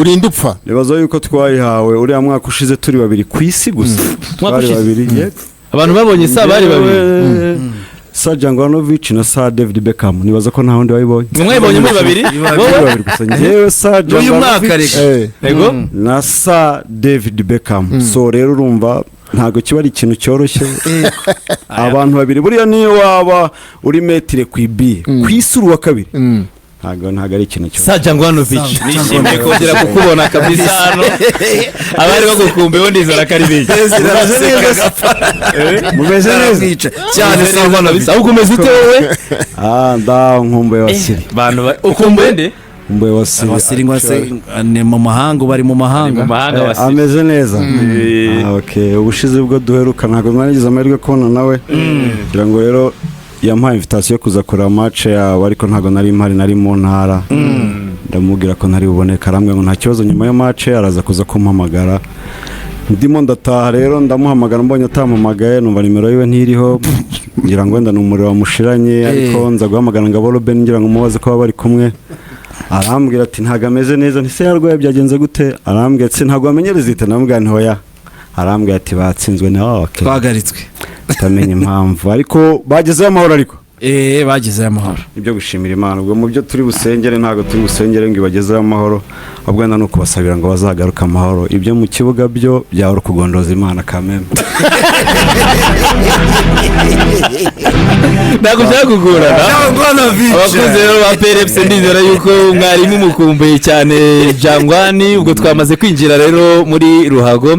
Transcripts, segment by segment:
urinda upfa. nibaza yuko twayihawe uriya mwaka ushize turi babiri ku isi gusa twari babiri abantu babonye sa bari babiri Sa Jangwanovic na Sa David Beckham nibaza ko nta wundi wayibonye mwebonye muri babiri babiri gusa ngewe Sa Jangwanovic yego na Sa David Beckham so rero urumva ntago kiba ari ikintu cyoroshye abantu babiri buriya niyo waba uri metire ku ibi ku isuru wa kabiri ntago ari ikintu cyoroshye Sa Jangwanovic nishimiye kongera kukubona kabisa hano abari bagukumbeho ndizera ko ari biki mumeze neza cyane Sa Jangwanovic aho kumeze ute wowe nkumbuye Wasiri bantu ukumbuye nde mbuye Wasiri ni mu mahanga bari mu mahanga ameze neza okay ubushize bwo duheruka ntago mwarigize amahirwe kubona nawe kugira ngo rero yampaye invitation yo kuza kureba match yawe ariko ntago nari mpari nari mu ntara ndamubwira ko ntari buboneka aramwe ngo nta kibazo nyuma yo match araza kuza kumpamagara ndimo ndataha rero ndamuhamagara mbonye atampamagaye numva nimero yiwe ntiriho ngira ngo wenda numuriro wamushiranye ariko nza guhamagara ngabo Robin ngira ngo mubaze ko bari kumwe arambwira ati ntago ameze neza ntise yarwaye byagenze gute arambwira ati ntago amenyereza ite namubwira nti hoya arambwira ati batsinzwe na okay twagaritswe tamenye impamvu ariko bagezeyo amahoro ariko bagezeyo amahoro ibyo gushimira Imana ubwo mu byo turi busengere ntago turi busengere ngo ibagezeyo amahoro ahubwo no kubasabira ngo bazagaruka amahoro ibyo mu kibuga byo byahora kugondoza Imana kameme ntago byakugorana abakozi rero ba PRFC ndizera yuko mwarimu mukumbuye cyane Jangwani ubwo twamaze kwinjira rero muri ruhago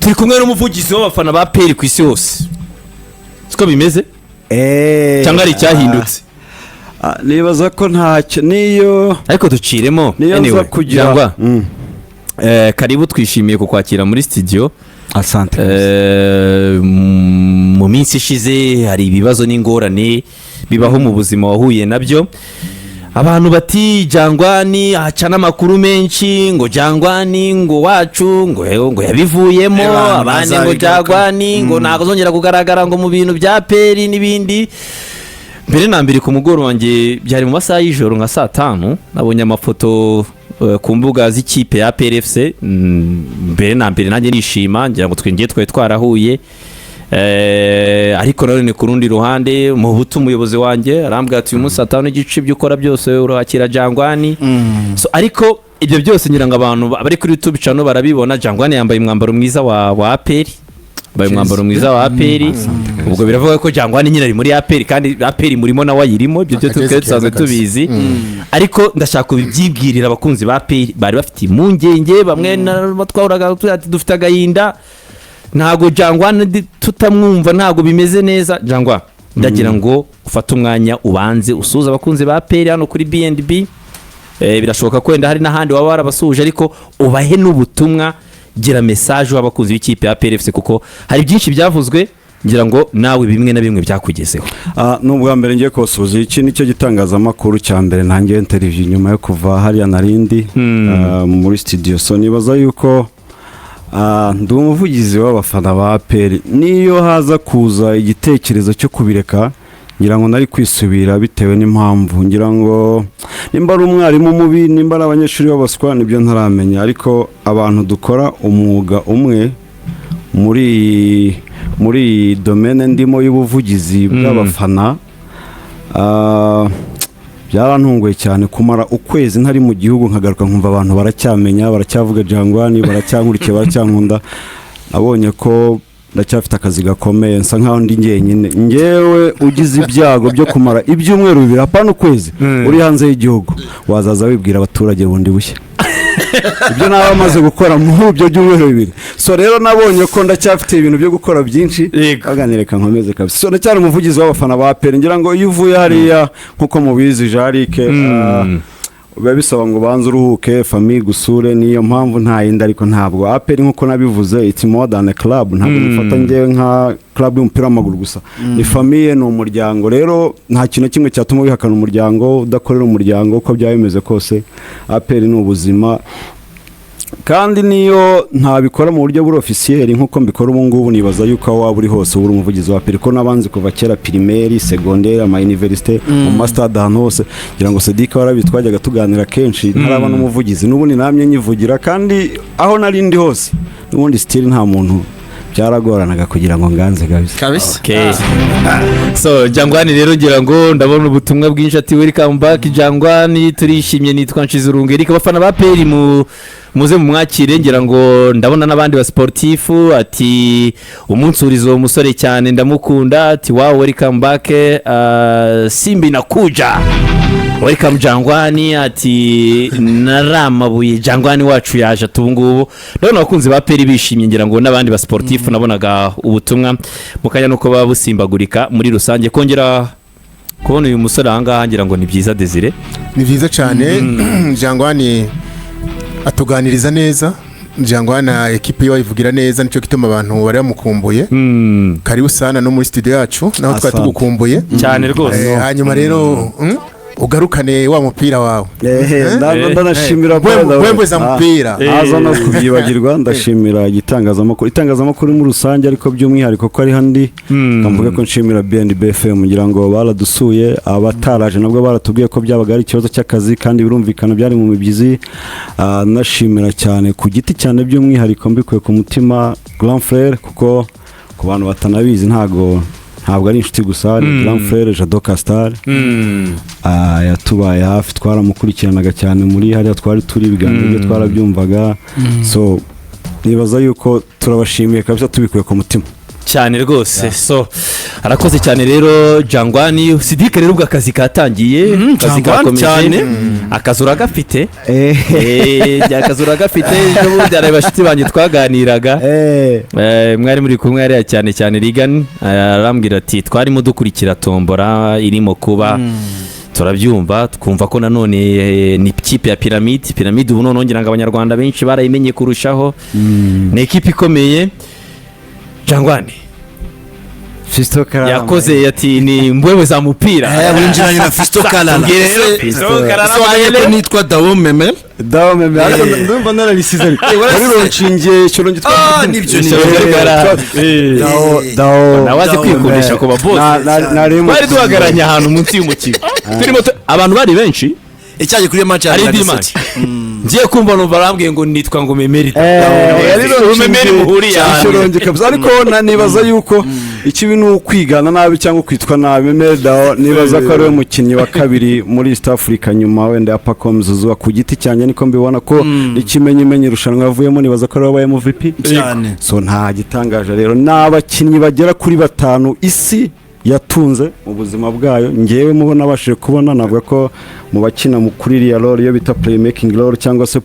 turi kumwe n'umuvugizi w'abafana ba PRFC ku isi hose siko bimeze cyangwa ari cyahindutse nibaza ko ntacyo niyo ariko duciremo anyway Jangwa karibu twishimiye kukwakira muri studio asante mu minsi ishize hari ibibazo n'ingorane bibaho mu buzima wahuye nabyo abantu bati Jangwani acana amakuru menshi ngo Jangwani ngo wacu ngo yabivuyemo abandi ngo Jangwani ngo ntago zongera kugaragara ngo mu bintu bya peri n'ibindi mbere na mbere ku mugoroba wanjye byari mu masaha y'ijoro nka 5 nabonye amafoto ku mbuga z'ikipe ya PRFC mbere na mbere nanjye nishima ngira ngo twingiye twarahuye ariko none ku rundi ruhande mu butu umuyobozi wanjye arambwira ati uyu munsi 5 n'igice by'ukora byose urakira Jangwani so ariko ibyo byose ngira ngo abantu bari kuri YouTube channel barabibona Jangwani yambaye umwambaro mwiza wa APR ubwo biravuga ko Jangwani nyine ari muri APR kandi APR murimo nawe ayirimo ibyo byo tukasanzwe tubizi ariko ndashaka kubyibwirira abakunzi ba APR bari bafite impungenge bamwe batwahuraga dufite agahinda ntago Jangwani tutamwumva ntago bimeze neza Jangwa ndagira ngo ufate umwanya ubanze usuza abakunzi ba APR hano kuri BNB birashoboka kwenda hari n'ahandi waba warabasuje ariko ubahe n'ubutumwa gira message w'abakunzi b'ikipe ya PRFC kuko hari byinshi byavuzwe ngira ngo nawe bimwe na bimwe byakugezeho n'ubwa mbere ngiye kosuza iki nicyo gitangazamakuru cya mbere nanjye interview nyuma yo kuva hariya narindi muri studio so nibaza yuko ndi umuvugizi w'abafana ba APR niyo haza kuza igitekerezo cyo kubireka ngira ngo nari kwisubira bitewe n'impamvu ngira ngo nimba ari umwarimu mubi nimba ari abanyeshuri b'abaswa nibyo ntaramenya ariko abantu dukora umwuga umwe muri domaine ndimo y'ubuvugizi bw'abafana byarantunguye cyane kumara ukwezi ntari mu gihugu nkagaruka nkumva abantu baracyamenya baracyavuga Jangwani baracyankurikiye baracyankunda nabonye ko ndacyafite akazi gakomeye nsa nkaho ndi njyenyine ngewe ugize ibyago byo kumara ibyumweru bibiri apana ukwezi uri hanze y'igihugu wazaza wibwira abaturage bundi bushya ibyo naba amaze gukora mu byo byumweru bibiri so rero nabonye ko ndacyafite ibintu byo gukora byinshi kaganireka nkomeze kabisa so ndacyari umuvugizi w'abafana ba APR ngira ngo iyo uvuye hariya nkuko mubizi Jarike biba bisaba ngo banze uruhuke famille gusure niyo mpamvu nta yindi ariko ntabwo APR nkuko nabivuze it's more than a club ntabwo nifata ngewe nka club y'umupira w'amaguru gusa ni famille ni umuryango rero nta kintu kimwe cyatuma wihakana umuryango udakorera umuryango uko byaba bimeze kose APR ni ubuzima kandi niyo ntabikora mu buryo buri ofisiyeri nk'uko mbikora ubu ngubu nibaza yuko aho waba uri hose uri umuvugizi wa APR ko n'abanzi kuva kera pirimeri segonderi amayuniverisite mu masitade ahantu hose ngira ngo Sedika warabizi twajyaga tuganira kenshi ntaraba n'umuvugizi n'ubundi namye nyivugira kandi aho nari ndi hose n'ubundi sitiri nta muntu byaragoranaga kugira ngo nganze kabisa. So Jangwani rero ngira ngo ndabona ubutumwa bwinshi ati welcome back Jangwani, turishimye nitwa Nshizurungu Eric, abafana ba APR muze mu mwakire, ngira ngo ndabona n'abandi ba sportifu ati umunsi urizo umusore cyane ndamukunda, ati wow welcome back Simbi nakuja, welcome Jangwani, ati naramabuye Jangwani wacu yaje tubungubu. Ndabona abakunzi ba APR bishimye, ngira ngo n'abandi ba sportifu nabonaga ubutumwa mukanya nuko babusimbagurika muri rusange. Kongera kubona uyu musore ahangaha ngira ngo ni byiza Desire, ni byiza cyane. Jangwani atuganiriza neza, Jangwani ekipe yo ivugira neza, nicyo gituma abantu bari bamukumbuye. Karibu sana no muri studio yacu naho twari tugukumbuye cyane rwose. Hanyuma rero ugarukane wa mupira wawe. Ndanashimira Bwembwe za mupira aza no kubyibagirwa. Ndashimira itangazamakuru muri rusange, ariko by'umwihariko ko ari handi mvuga ko nshimira BNB FM ngira ngo baradusuye, abataraje nabwo baratubwiye ko byabaga ari ikibazo cy'akazi kandi birumvikana byari mu mibyizi. Nashimira cyane ku giti cyane by'umwihariko mbikuye ku mutima Grand Frère, kuko ku bantu batanabizi ntabwo ari inshuti gusa, ni Grand Frère Jado Castar yatubaye hafi, twaramukurikiranaga cyane muri hariya twari turi, ibiganiro byo twarabyumvaga. So nibaza yuko turabashimiye kabisa tubikuye ku mutima cyane rwose. So arakoze cyane rero Jangwani. Sidika rero ubwo akazi katangiye, akazi kakomeje, akazura gafite akazura gafite n'ubundi ari bashiti banje twaganiraga mwari muri kumwe hariya cyane Regan arambwira ati twarimo dukurikira tombora irimo kuba turabyumva twumva ko nanone ni ikipe ya Pyramide ubu none ngira ngo abanyarwanda benshi barayimenye kurushaho, ni ikipe ikomeye. Jangwani Fisto Kalala yakoze ati ni mbwewe za mupira winjiranye na Fisto Kalala. Fisto Kalala nitwa Dawo Memel ariko ndumva nararisize rero nshingiye cyo nibyo Dawo nawaze kwikundisha ku baboss bari duhagaranye ahantu munsi y'umukino turimo abantu bari benshi icyaje kuri match ari di match ngiye kumva numva arambwiye ngo nitwa ngo Memeri Memeri muhuriye cyashirongye kabisa, ariko nibaza yuko ikibi ni ukwigana nabi cyangwa kwitwa nabi. Memeri Dawo nibaza ko ari we mukinnyi wa kabiri muri East Africa nyuma wenda ya Pacom Zouzoua. Ku giti cyanjye niko mbibona ko ikimenyimenyi irushanwa yavuyemo, nibaza ko ari we MVP cyane. So nta gitangaje rero, n'abakinnyi bagera kuri 5 isi yatunze mu buzima bwayo. Ngewe mubo nabashije kubona navuga ko mu bakina mu kuri iriya role iyo bita playmaking role cyangwa se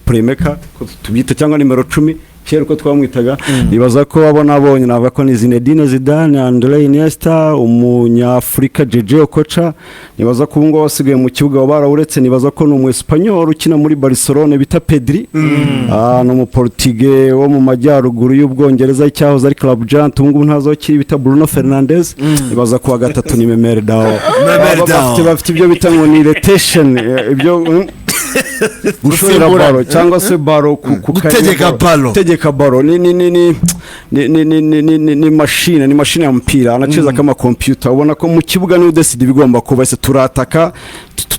playmaker tubyita cyangwa nimero 10 kera uko twamwitaga, nibaza ko abonye navuga ko ni Zinedine Zidane, André Iniesta, umunyafrika Jeje Okocha. Nibaza ko ubungo wasigaye mu kibuga barawuretse, nibaza ko ni umu-Espanyol ukina muri Barcelona bita Pedri, no mu Portugal wo mu majyaruguru y'Ubwongereza icyahoze ari Club Giant ubungo ntazo kiri bita Bruno Fernandes. Nibaza ko wa gatatu ni Memeri Dawo. Bafite ibyo bita ngo ni rotation, ibyo gushora baro cyangwa se baro gutegeka baro ni machine ya mpira anacheza kama computer. Ubona ko mu kibuga ni udeside bigomba kuba se turataka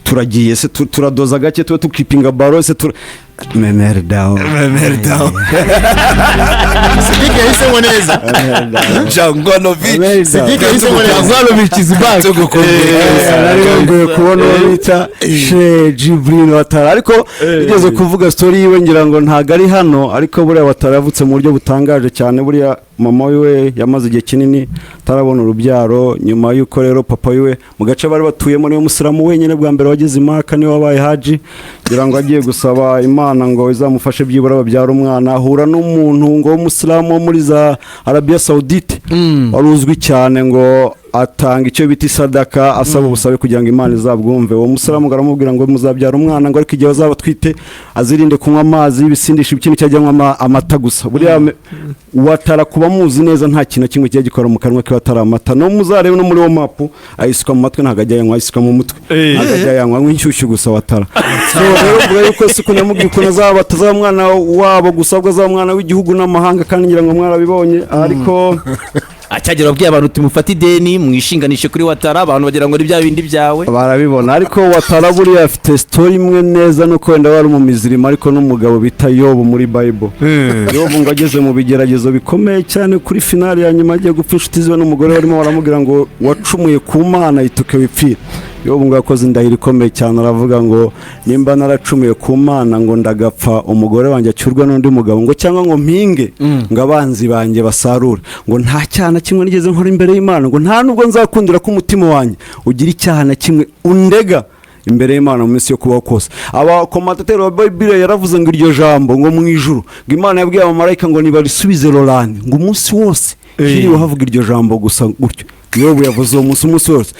turagiye se turadoza gake tuba tukipinga baro se Memeri Dawo Sidika yise neza Jangwanovic Sidika yise neza Jangwanovic is back nari kubona bita She Jibril Watara, ariko igeze kuvuga story yiwe ngira ngo ntago ari hano, ariko buriya Watara yavutse mu buryo butangaje cyane. Buriya mama we yamaze igihe kinini tarabona urubyaro, nyuma yuko rero papa we mu gace bari batuyemo niwe musiramu wenyine bwa mbere wagize imaka niwe wabaye haji, ngira ngo agiye gusaba Imana ngo izamufashe byibura babyara umwana, ahura n'umuntu ngo w'umusiramu wo muri za Arabia Saudite wari uzwi cyane ngo atanga icyo bita isadaka asaba ubusabe kugira ngo Imana izabwumve. Uwo musore aramubwira ngo muzabyara umwana ngo ariko igihe azaba atwite azirinde kunywa amazi y'ibisindisha ikintu cyajyanywa amata gusa. Buriya Watara kuba muzi neza nta kintu kimwe kijya gikora mu kanwa ke atari amata. No muzarebe no muri wo mapu ayisuka mu matwe ntago ajya yanywa, ayisuka mu mutwe ntago ajya yanywa nk'inshyushyu gusa Watara. So rero ubwo yuko siku nyamubwira ko nazaba atazaba umwana wabo gusa ubwo azaba umwana w'igihugu n'amahanga kandi ngira ngo mwarabibonye ariko acyagera abwiye abantu uti mufate ideni mwishinganishe kuri Watara abantu bagira ngo ni bya bindi byawe barabibona. Ariko Watara buriya afite story imwe neza nuko wenda wari mu mizirima ariko n'umugabo bita Yobu muri Bible. Yobu ngo ageze mu bigeragezo bikomeye cyane kuri finale ya nyuma agiye gupfa inshuti ziwe n'umugore barimo baramubwira ngo wacumuye ku Mana ituke wipfira. Yobu ngo yakoze indahiro ikomeye cyane aravuga ngo nimba naracumuye ku Mana ngo ndagapfa umugore wanjye acyurwa n'undi mugabo ngo cyangwa ngo mpinge ngo abanzi banjye basarure ngo nta cyana kimwe nigeze nkora imbere y'Imana ngo nta nubwo nzakundira ko umutima wanjye ugira icyaha na kimwe undega imbere y'Imana mu minsi yo kubaho kose. Abakomatateri wa Bible yaravuze ngo iryo jambo ngo mu ijuru ngo Imana yabwiye abamarayika ngo nibarisubize Lorane ngo umunsi wose hiriwe havuga iryo jambo gusa gutyo. Yobu yavuze uwo munsi wose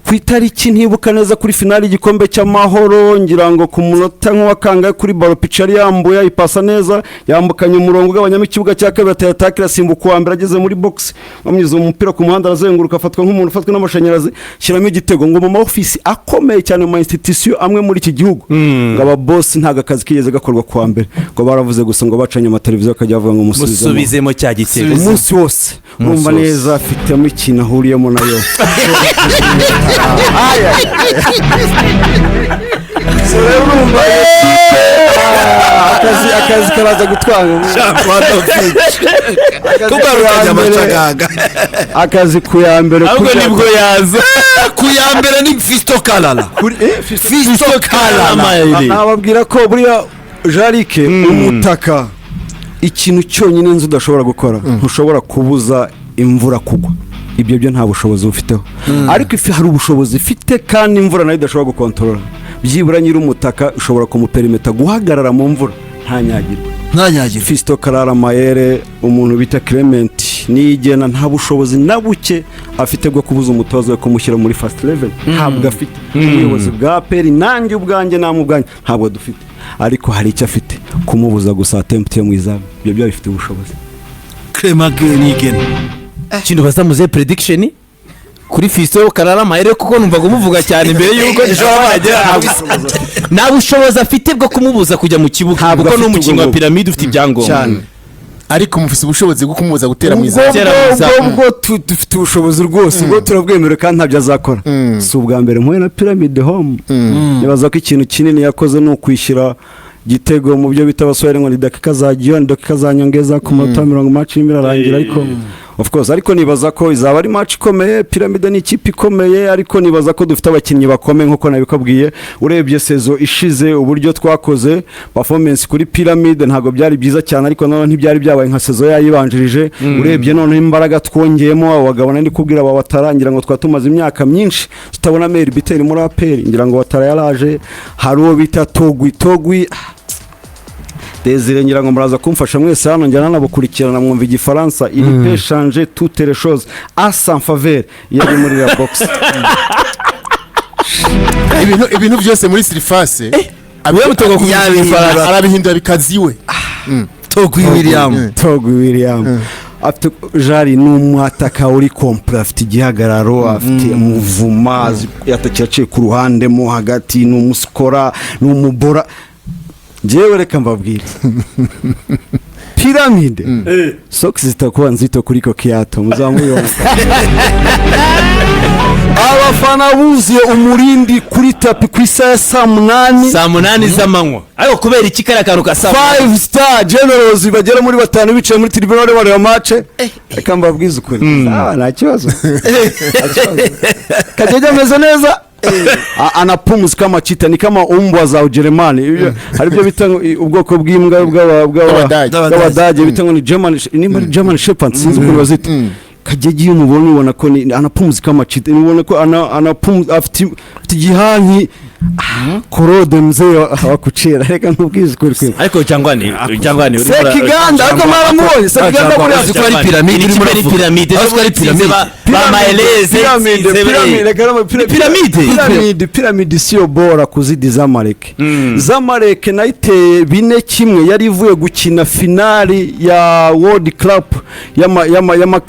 ku itariki ntibuka neza kuri finali igikombe cy'amahoro ngira ngo ku munota nk'uwakangaye kuri baro picari yambuye ipasa neza yambukanye umurongo ugabanyamo ikibuga cya kabiri atayataka irasimbuka uwa mbere ageze muri box bamwiza umupira ku muhanda arazenguruka afatwa nk'umuntu ufatwa n'amashanyarazi shyiramo igitego ngo mu ma office akomeye cyane mu institution amwe muri iki gihugu ngo aba boss ntago akazi kigeze gakorwa kwa mbere ngo baravuze gusa ngo bacanye amateleviziyo akajya avuga ngo musubizemo cya gitego umunsi wose urumva neza afitemo ikintu ahuriyemo nayo akazi karaza gutwanga akazi ku ya mbere ahubwo nibwo yaza ku ya mbere ni Fisto Kalala Fisto Kalala nababwira ko buriya Jarike umutaka ikintu cyonyine nzi udashobora gukora ntushobora kubuza imvura kugwa ibyo byo nta bushobozi ufiteho ariko ifi hari ubushobozi ifite kandi imvura nayo idashobora gukontorora byibura nyiri umutaka ushobora kumuperimeta guhagarara mu mvura ntanyagirwe Fisto Kalala Mayere umuntu bita Clement nigena nta bushobozi na buke afite bwo kubuza umutozo we kumushyira muri first level ntabwo afite ubuyobozi bwa APR nanjye ubwanjye namubwanjye ntabwo dufite ariko hari icyo afite kumubuza gusa attempt yo mwizamu ibyo byo bifite ubushobozi Clement Nigen kintu bazamuze prediction kuri Fisto Kalala Mayere kuko numvaga umuvuga cyane imbere yuko nta bushobozi afite bwo kumubuza kujya mu kibuga kuko no umukingo wa pyramide ufite ibyangombwa ariko mufise ubushobozi bwo kumubuza gutera mu izamu ubwo dufite ubushobozi rwose ubwo turabwemera kandi ntabyo azakora si ubwa mbere mpuye na Pyramid Home nibaza ko ikintu kinini yakoze ni ukwishyira gitego mu byo bita abasore ngo ni dakika za Gion dakika za nyongeza ku minota 40 match irarangira ariko of course ariko nibaza ko izaba ari match ikomeye Pyramid ni ikipe ikomeye ariko nibaza ko dufite abakinnyi bakomeye nkuko nabikabwiye urebye sezo ishize uburyo twakoze performance kuri Pyramid ntago byari byiza cyane ariko none ntibyari byabaye nka sezo yayibanjirije urebye none imbaraga twongeyemo abagabo nandi kubwira aba batarangira ngo twatumaze imyaka myinshi tutabona Meri Biteri muri APR ngira ngo Watara yaraje hari uwo bita Togwi Desire ngira ngo muraza kumfasha mwese hano njyana nabukurikirana mwumva igifaransa il peut changer toutes les choses à sa faveur yari muri la box ibintu byose muri surface abiye mutoga ku igifaransa arabihindura bikaziwe Togwi William afite Jari n'umwataka uri complet afite igihagararo afite umuvuma yataciye ku ruhande mo hagati n'umuskora n'umubora jewe reka mbabwire Pyramid socks zitakuwa nzito kuliko kiato muzamuyonka abafana buziye umurindi kuri tapi ku isaha saa 8 z'amanywa ariko kubera iki kare akantu ka 5 star generals bagera muri batanu bicaye muri tribunal bareba match reka mbabwize ukuri nta kibazo kajeje ameze neza anapumzi kama chita ni kama umbwa za Ujerumani hari byo bita ubwoko bw'imbwa bw'abadage bita ngo ni German Shepherd sinzi uko bazita kajeje umubona ubona ko anapumzi kama chita ubona ko anapumzi afite igihanki Korode mzee wakucira reka ntubwize ukuri kwe ariko Jangwani Sekiganda ariko mwaramubonye Sekiganda muri azi ko ari piramide irimo piramide azi ko ari piramide ba maeleze piramide siyo bora kuzidi Zamalek Zamalek nayiteye 4-1 yari ivuye gukina finali ya World Cup y'ama